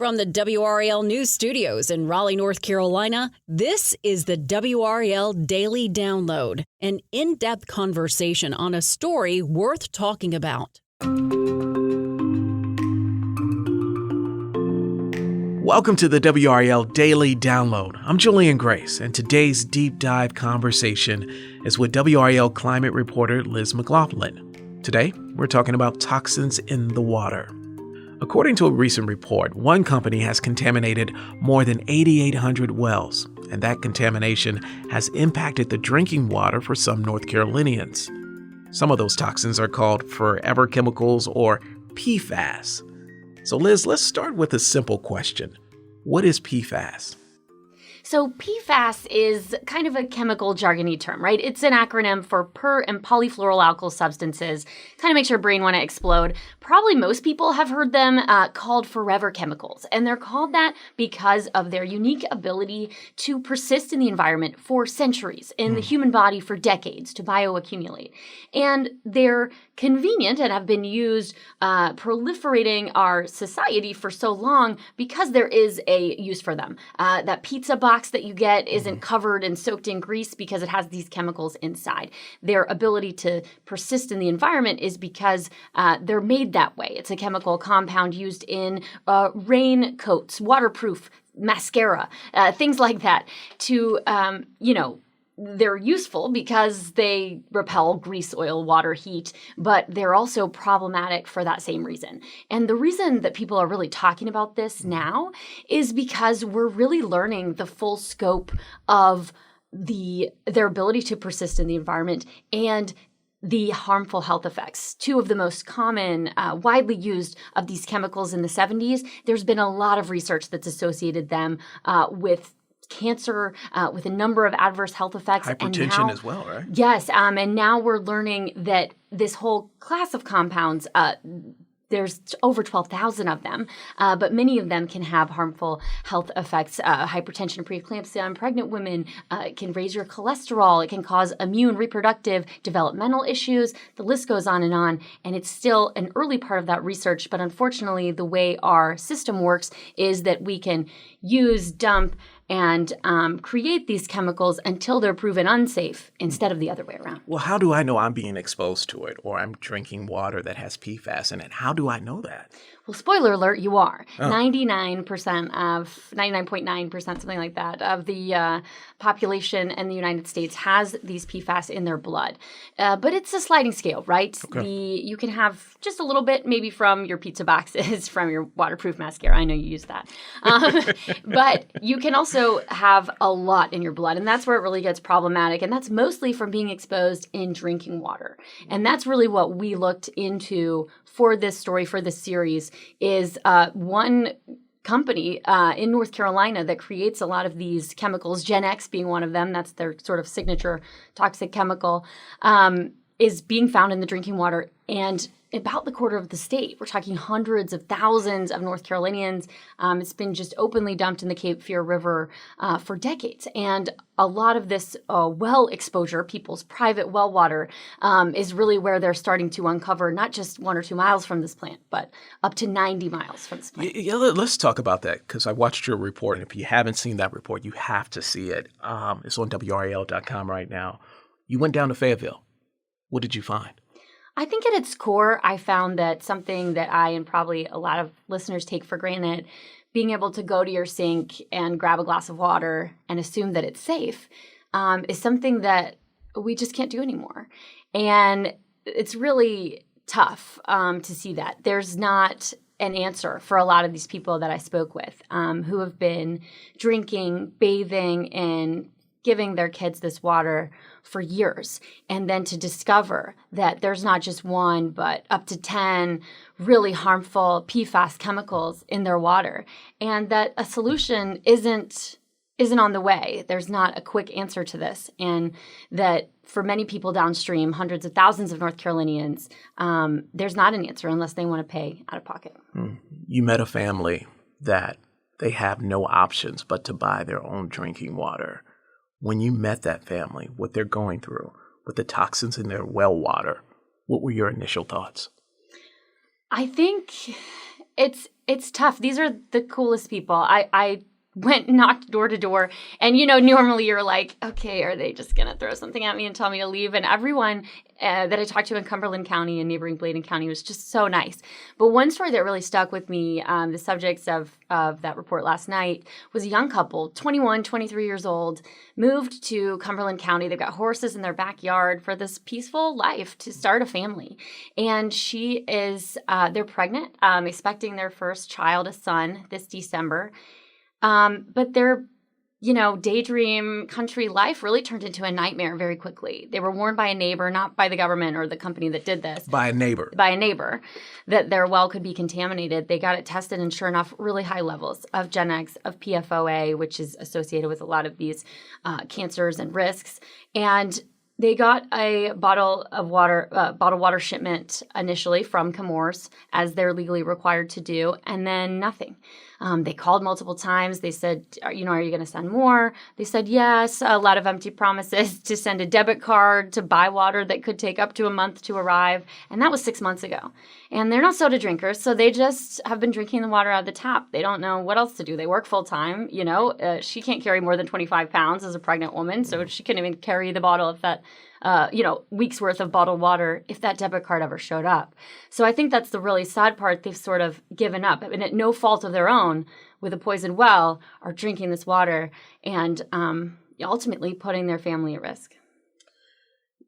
From the WRAL News Studios in Raleigh, North Carolina, this is the WRAL Daily Download, an in-depth conversation on a story worth talking about. Welcome to the WRAL Daily Download. I'm Julian Grace, and today's deep dive conversation is with WRAL climate reporter Liz McLaughlin. Today, we're talking about toxins in the water. According to a recent report, one company has contaminated more than 8,800 wells, and that contamination has impacted the drinking water for some North Carolinians. Some of those toxins are called forever chemicals or PFAS. So Liz, let's start with a simple question. What is PFAS? So PFAS is kind of a chemical jargony term, right? It's an acronym for per and polyfluoroalkyl substances. Kind of makes your brain want to explode. Probably most people have heard them called forever chemicals. And they're called that because of their unique ability to persist in the environment for centuries, in the human body for decades, to bioaccumulate. And they're convenient and have been used proliferating our society for so long because there is a use for them. That pizza box that you get isn't covered and soaked in grease because it has these chemicals inside. Their ability to persist in the environment is because they're made that way. It's a chemical compound used in raincoats, waterproof mascara, things like that to, they're useful because they repel grease, oil, water, heat, but they're also problematic for that same reason. And the reason that people are really talking about this now is because we're really learning the full scope of their ability to persist in the environment and the harmful health effects. Two of the most common, widely used of these chemicals in the 70s, there's been a lot of research that's associated them with cancer, with a number of adverse health effects. Hypertension as well, right? Yes, and now we're learning that this whole class of compounds, there's over 12,000 of them, but many of them can have harmful health effects. Hypertension, preeclampsia in pregnant women. It can raise your cholesterol. It can cause immune, reproductive, developmental issues. The list goes on. And it's still an early part of that research. But unfortunately, the way our system works is that we can use, dump, and create these chemicals until they're proven unsafe instead of the other way around. Well, how do I know I'm being exposed to it or I'm drinking water that has PFAS in it? How do I know that? Well, spoiler alert, you are. 99.9%, something like that, of the population in the United States has these PFAS in their blood. But it's a sliding scale, right? Okay. You can have just a little bit, maybe from your pizza boxes, from your waterproof mascara. I know you use that. But you can also have a lot in your blood, and that's where it really gets problematic. And that's mostly from being exposed in drinking water. And that's really what we looked into for this story, for this series, is one company in North Carolina that creates a lot of these chemicals, Gen X being one of them, that's their sort of signature toxic chemical, is being found in the drinking water and about the quarter of the state. We're talking hundreds of thousands of North Carolinians. It's been just openly dumped in the Cape Fear River for decades. And a lot of this well exposure, people's private well water, is really where they're starting to uncover not just 1 or 2 miles from this plant, but up to 90 miles from this plant. Yeah, let's talk about that because I watched your report. And if you haven't seen that report, you have to see it. It's on WRAL.com right now. You went down to Fayetteville. What did you find? I think at its core, I found that something that I and probably a lot of listeners take for granted, being able to go to your sink and grab a glass of water and assume that it's safe, is something that we just can't do anymore. And it's really tough to see that. There's not an answer for a lot of these people that I spoke with who have been drinking, bathing, and giving their kids this water for years, and then to discover that there's not just one, but up to 10 really harmful PFAS chemicals in their water, and that a solution isn't on the way. There's not a quick answer to this, and that for many people downstream, hundreds of thousands of North Carolinians, there's not an answer unless they want to pay out of pocket. You met a family that they have no options but to buy their own drinking water. When you met that family, what they're going through with the toxins in their well water, what were your initial thoughts? I think it's It's tough. These are the coolest people. I went knocked door to door, and normally you're like, okay, are they just gonna throw something at me and tell me to leave? And everyone that I talked to in Cumberland County and neighboring Bladen County was just so nice. But one story that really stuck with me, the subjects of that report last night, was a young couple, 21, 23 years old, moved to Cumberland County. They've got horses in their backyard for this peaceful life to start a family. And they're pregnant, expecting their first child, a son, this December. But their, daydream country life really turned into a nightmare very quickly. They were warned by a neighbor, not by the government or the company that did this. By a neighbor, that their well could be contaminated. They got it tested, and sure enough, really high levels of Gen X, of PFOA, which is associated with a lot of these cancers and risks. And they got a bottled water shipment initially from Chemours, as they're legally required to do, and then nothing. They called multiple times. They said, are you going to send more? They said yes. A lot of empty promises to send a debit card to buy water that could take up to a month to arrive. And that was 6 months ago. And they're not soda drinkers, so they just have been drinking the water out of the tap. They don't know what else to do. They work full time. She can't carry more than 25 pounds as a pregnant woman, so she couldn't even carry the bottle of that weeks worth of bottled water if that debit card ever showed up. So I think that's the really sad part. They've sort of given up, and at no fault of their own, with a poisoned well, are drinking this water and ultimately putting their family at risk.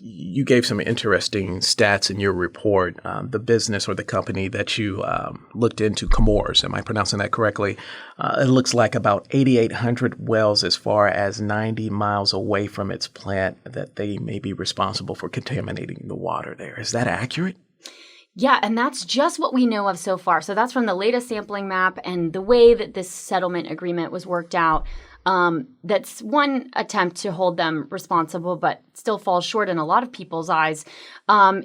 You gave some interesting stats in your report. The business or the company that you looked into, Chemours, am I pronouncing that correctly? It looks like about 8,800 wells as far as 90 miles away from its plant that they may be responsible for contaminating the water there. Is that accurate? Yeah, and that's just what we know of so far. So that's from the latest sampling map and the way that this settlement agreement was worked out. That's one attempt to hold them responsible, but still falls short in a lot of people's eyes,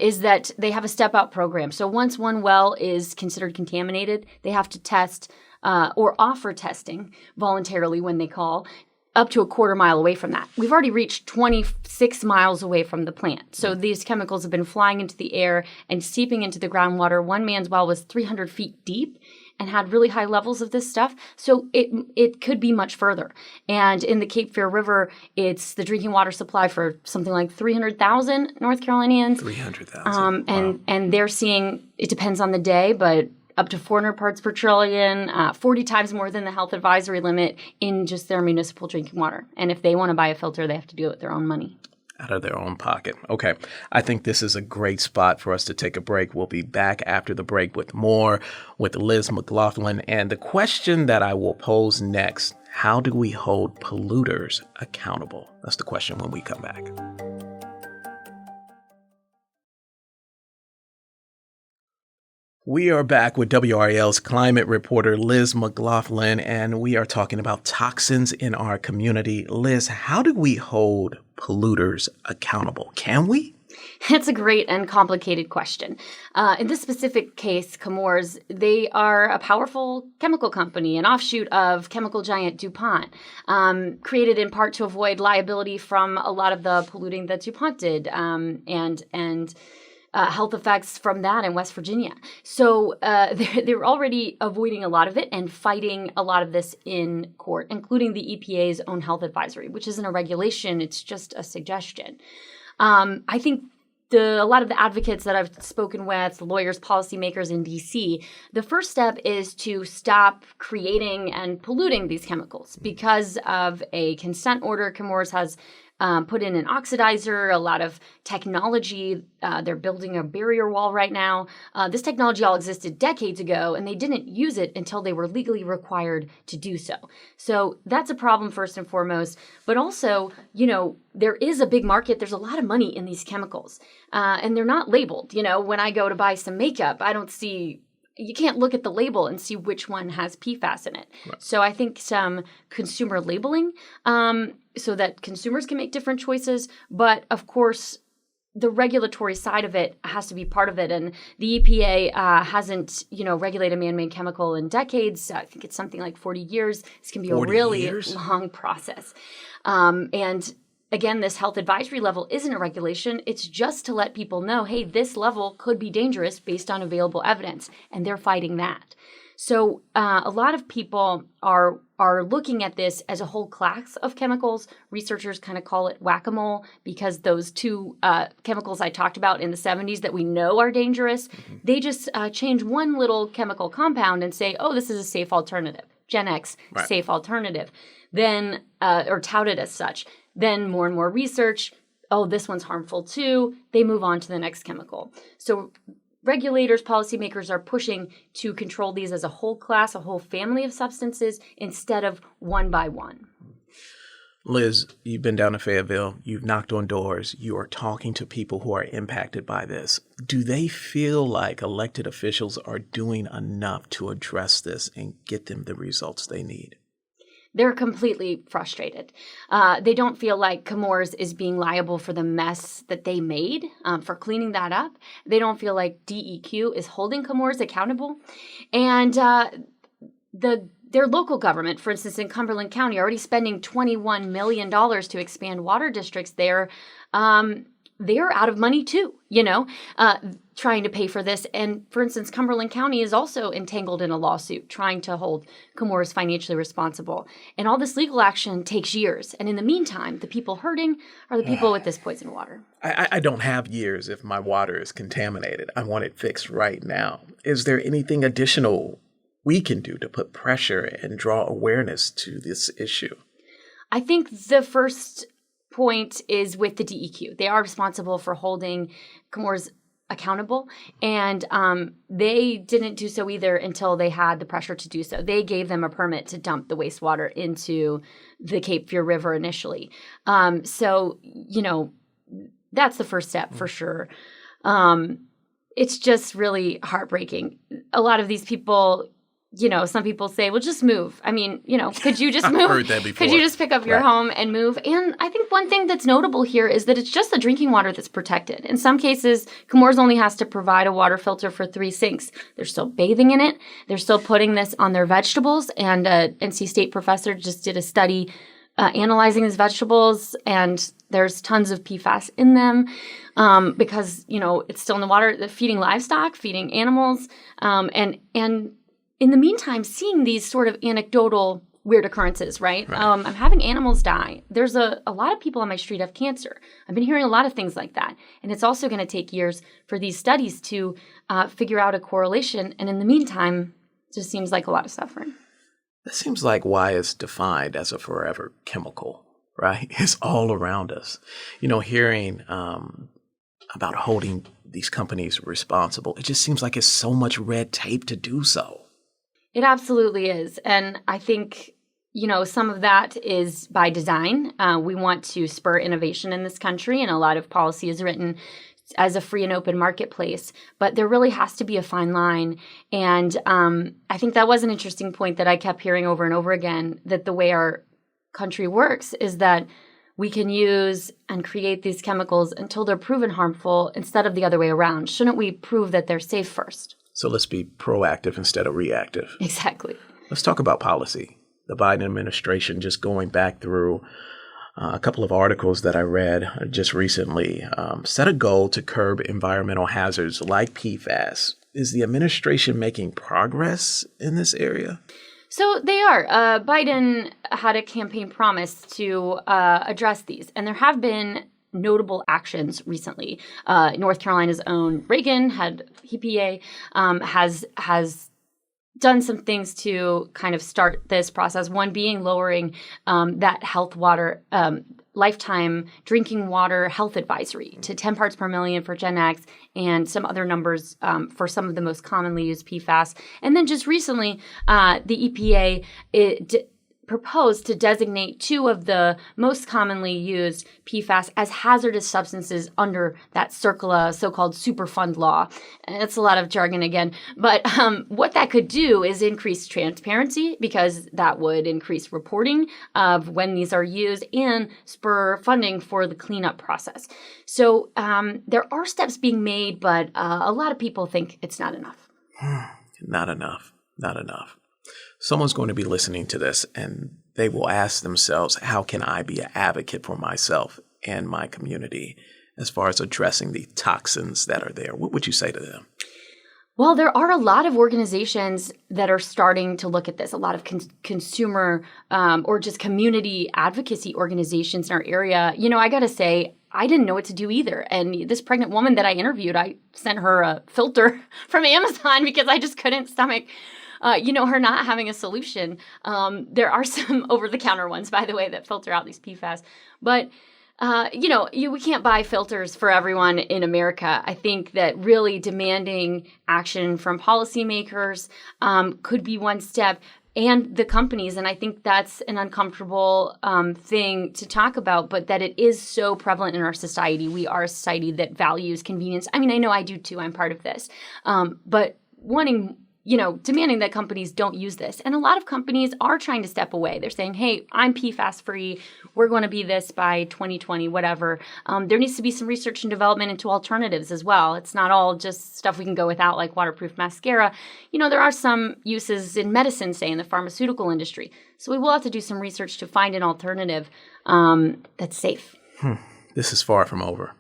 is that they have a step-out program. So once one well is considered contaminated, they have to test or offer testing voluntarily when they call, up to a quarter mile away from that. We've already reached 26 miles away from the plant. So these chemicals have been flying into the air and seeping into the groundwater. One man's well was 300 feet deep and had really high levels of this stuff. So it could be much further. And in the Cape Fear River, it's the drinking water supply for something like 300,000 North Carolinians. 300,000. Wow. And they're seeing, it depends on the day, but up to 400 parts per trillion, 40 times more than the health advisory limit in just their municipal drinking water. And if they want to buy a filter, they have to do it with their own money. Out of their own pocket. Okay. I think this is a great spot for us to take a break. We'll be back after the break with more with Liz McLaughlin. And the question that I will pose next, how do we hold polluters accountable? That's the question when we come back. We are back with WRAL's climate reporter, Liz McLaughlin, and we are talking about toxins in our community. Liz, how do we hold polluters accountable? Can we? It's a great and complicated question. In this specific case, Chemours, they are a powerful chemical company, an offshoot of chemical giant DuPont, created in part to avoid liability from a lot of the polluting that DuPont did, and health effects from that in West Virginia. So they were already avoiding a lot of it and fighting a lot of this in court, including the EPA's own health advisory, which isn't a regulation, it's just a suggestion. I think a lot of the advocates that I've spoken with, the lawyers, policymakers in D.C., the first step is to stop creating and polluting these chemicals. Because of a consent order, Chemours has put in an oxidizer, a lot of technology. They're building a barrier wall right now. This technology all existed decades ago, and they didn't use it until they were legally required to do so. So that's a problem first and foremost. But also, there is a big market. There's a lot of money in these chemicals, and they're not labeled. When I go to buy some makeup, you can't look at the label and see which one has PFAS in it. Right. So I think some consumer labeling so that consumers can make different choices. But of course, the regulatory side of it has to be part of it. And the EPA hasn't, regulated man-made chemical in decades. I think it's something like 40 years. This can be a really long process. And again, this health advisory level isn't a regulation. It's just to let people know, hey, this level could be dangerous based on available evidence. And they're fighting that. So a lot of people are looking at this as a whole class of chemicals. Researchers kind of call it whack-a-mole because those two chemicals I talked about in the 70s that we know are dangerous, they just change one little chemical compound and say, oh, this is a safe alternative. Gen X, Right. safe alternative. Then, or touted as such. Then more and more research, oh, this one's harmful too. They move on to the next chemical. So regulators, policymakers are pushing to control these as a whole class, a whole family of substances instead of one by one. Liz, you've been down to Fayetteville. You've knocked on doors. You are talking to people who are impacted by this. Do they feel like elected officials are doing enough to address this and get them the results they need? They're completely frustrated. They don't feel like Chemours is being liable for the mess that they made for cleaning that up. They don't feel like DEQ is holding Chemours accountable. And their local government, for instance, in Cumberland County, already spending $21 million to expand water districts there. They're out of money too, trying to pay for this. And for instance, Cumberland County is also entangled in a lawsuit trying to hold Chemours financially responsible. And all this legal action takes years. And in the meantime, the people hurting are the people with this poison water. I don't have years if my water is contaminated. I want it fixed right now. Is there anything additional we can do to put pressure and draw awareness to this issue? I think the first point is with the DEQ. They are responsible for holding Chemours accountable, and they didn't do so either until they had the pressure to do so. They gave them a permit to dump the wastewater into the Cape Fear River initially. So, that's the first step for sure. It's just really heartbreaking. A lot of these people, some people say, well, just move. I mean, could you just move? I've heard that before. Could you just pick up your home and move? And I think one thing that's notable here is that it's just the drinking water that's protected. In some cases, Chemours only has to provide a water filter for 3 sinks. They're still bathing in it. They're still putting this on their vegetables. And an NC State professor just did a study analyzing these vegetables, and there's tons of PFAS in them because, it's still in the water. They're feeding livestock, feeding animals, and in the meantime, seeing these sort of anecdotal weird occurrences, right? I'm having animals die. There's a lot of people on my street have cancer. I've been hearing a lot of things like that. And it's also going to take years for these studies to figure out a correlation. And in the meantime, it just seems like a lot of suffering. That seems like why it's defined as a forever chemical, right? It's all around us. Hearing about holding these companies responsible, it just seems like it's so much red tape to do so. It absolutely is. And I think, some of that is by design. We want to spur innovation in this country, and a lot of policy is written as a free and open marketplace. But there really has to be a fine line. And I think that was an interesting point that I kept hearing over and over again, that the way our country works is that we can use and create these chemicals until they're proven harmful instead of the other way around. Shouldn't we prove that they're safe first? So let's be proactive instead of reactive. Exactly. Let's talk about policy. The Biden administration, just going back through a couple of articles that I read just recently, set a goal to curb environmental hazards like PFAS. Is the administration making progress in this area? So they are. Biden had a campaign promise to address these, and there have been notable actions recently. North Carolina's own Reagan EPA has done some things to kind of start this process. One being lowering that health water lifetime drinking water health advisory to 10 parts per million for Gen X and some other numbers for some of the most commonly used PFAS. And then just recently, the EPA proposed to designate 2 of the most commonly used PFAS as hazardous substances under that CERCLA so-called Superfund law. And it's a lot of jargon again. But what that could do is increase transparency, because that would increase reporting of when these are used and spur funding for the cleanup process. So there are steps being made, but a lot of people think it's not enough. Not enough. Someone's going to be listening to this and they will ask themselves, how can I be an advocate for myself and my community as far as addressing the toxins that are there? What would you say to them? Well, there are a lot of organizations that are starting to look at this, a lot of consumer or just community advocacy organizations in our area. I got to say, I didn't know what to do either. And this pregnant woman that I interviewed, I sent her a filter from Amazon because I just couldn't stomach her not having a solution. There are some over-the-counter ones, by the way, that filter out these PFAS. But we can't buy filters for everyone in America. I think that really demanding action from policymakers could be one step, and the companies. And I think that's an uncomfortable thing to talk about, but that it is so prevalent in our society. We are a society that values convenience. I mean, I know I do too. I'm part of this. But demanding that companies don't use this. And a lot of companies are trying to step away. They're saying, hey, I'm PFAS free. We're going to be this by 2020, whatever. There needs to be some research and development into alternatives as well. It's not all just stuff we can go without, like waterproof mascara. There are some uses in medicine, say, in the pharmaceutical industry. So we will have to do some research to find an alternative that's safe. This is far from over.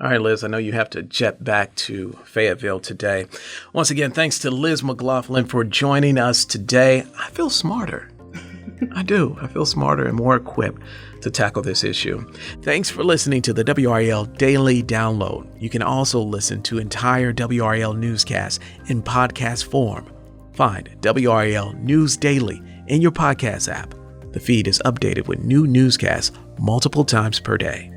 All right, Liz, I know you have to jet back to Fayetteville today. Once again, thanks to Liz McLaughlin for joining us today. I feel smarter. I do. I feel smarter and more equipped to tackle this issue. Thanks for listening to the WRAL Daily Download. You can also listen to entire WRAL newscasts in podcast form. Find WRAL News Daily in your podcast app. The feed is updated with new newscasts multiple times per day.